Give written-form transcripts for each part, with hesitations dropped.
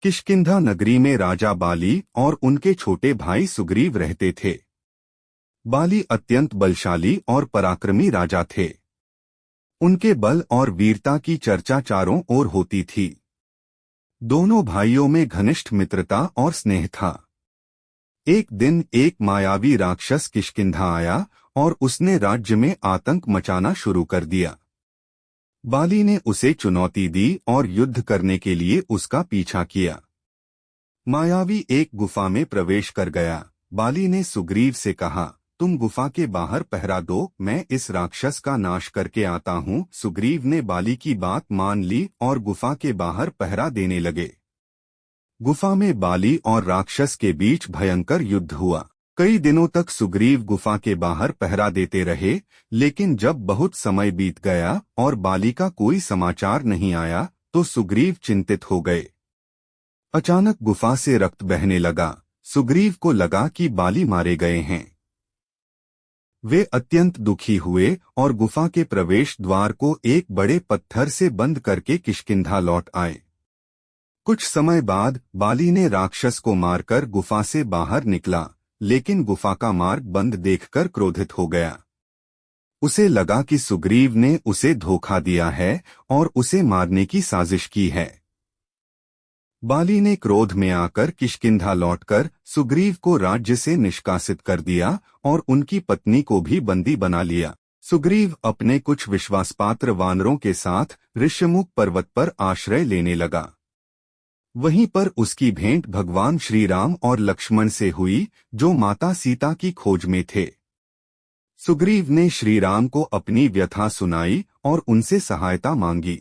किष्किंधा नगरी में राजा बाली और उनके छोटे भाई सुग्रीव रहते थे। बाली अत्यंत बलशाली और पराक्रमी राजा थे। उनके बल और वीरता की चर्चा चारों ओर होती थी। दोनों भाइयों में घनिष्ठ मित्रता और स्नेह था। एक दिन एक मायावी राक्षस किष्किंधा आया और उसने राज्य में आतंक मचाना शुरू कर दिया। बाली ने उसे चुनौती दी और युद्ध करने के लिए उसका पीछा किया। मायावी एक गुफा में प्रवेश कर गया। बाली ने सुग्रीव से कहा, तुम गुफा के बाहर पहरा दो, मैं इस राक्षस का नाश करके आता हूँ। सुग्रीव ने बाली की बात मान ली और गुफा के बाहर पहरा देने लगे। गुफा में बाली और राक्षस के बीच भयंकर युद्ध हुआ। कई दिनों तक सुग्रीव गुफा के बाहर पहरा देते रहे, लेकिन जब बहुत समय बीत गया और बाली का कोई समाचार नहीं आया तो सुग्रीव चिंतित हो गए। अचानक गुफा से रक्त बहने लगा। सुग्रीव को लगा कि बाली मारे गए हैं। वे अत्यंत दुखी हुए और गुफा के प्रवेश द्वार को एक बड़े पत्थर से बंद करके किष्किंधा लौट आए। कुछ समय बाद बाली ने राक्षस को मारकर गुफा से बाहर निकला, लेकिन गुफा का मार्ग बंद देखकर क्रोधित हो गया। उसे लगा कि सुग्रीव ने उसे धोखा दिया है और उसे मारने की साजिश की है। बाली ने क्रोध में आकर किष्किंधा लौटकर सुग्रीव को राज्य से निष्कासित कर दिया और उनकी पत्नी को भी बंदी बना लिया। सुग्रीव अपने कुछ विश्वासपात्र वानरों के साथ ऋष्यमुख पर्वत पर आश्रय लेने लगा। वहीं पर उसकी भेंट भगवान श्री राम और लक्ष्मण से हुई, जो माता सीता की खोज में थे। सुग्रीव ने श्री राम को अपनी व्यथा सुनाई और उनसे सहायता मांगी।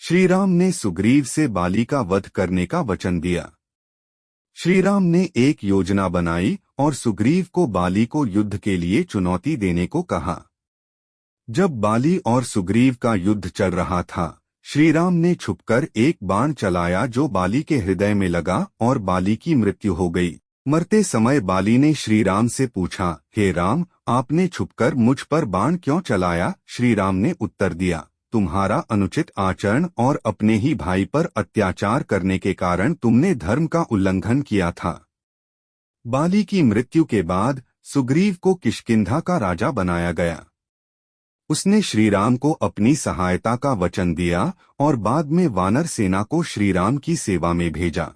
श्री राम ने सुग्रीव से बाली का वध करने का वचन दिया। श्री राम ने एक योजना बनाई और सुग्रीव को बाली को युद्ध के लिए चुनौती देने को कहा। जब बाली और सुग्रीव का युद्ध चल रहा था, श्री राम ने छुपकर एक बाण चलाया जो बाली के हृदय में लगा और बाली की मृत्यु हो गई। मरते समय बाली ने श्री राम से पूछा, हे राम, आपने छुपकर मुझ पर बाण क्यों चलाया? श्री राम ने उत्तर दिया, तुम्हारा अनुचित आचरण और अपने ही भाई पर अत्याचार करने के कारण तुमने धर्म का उल्लंघन किया था। बाली की मृत्यु के बाद सुग्रीव को किष्किंधा का राजा बनाया गया। उसने श्रीराम को अपनी सहायता का वचन दिया और बाद में वानर सेना को श्रीराम की सेवा में भेजा।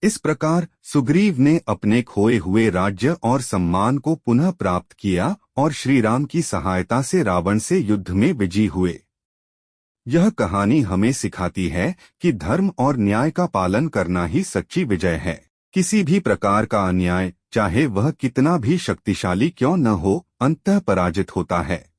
इस प्रकार सुग्रीव ने अपने खोए हुए राज्य और सम्मान को पुनः प्राप्त किया और श्रीराम की सहायता से रावण से युद्ध में विजयी हुए। यह कहानी हमें सिखाती है कि धर्म और न्याय का पालन करना ही सच्ची विजय है। किसी भी प्रकार का अन्याय, चाहे वह कितना भी शक्तिशाली क्यों न हो, अंततः पराजित होता है।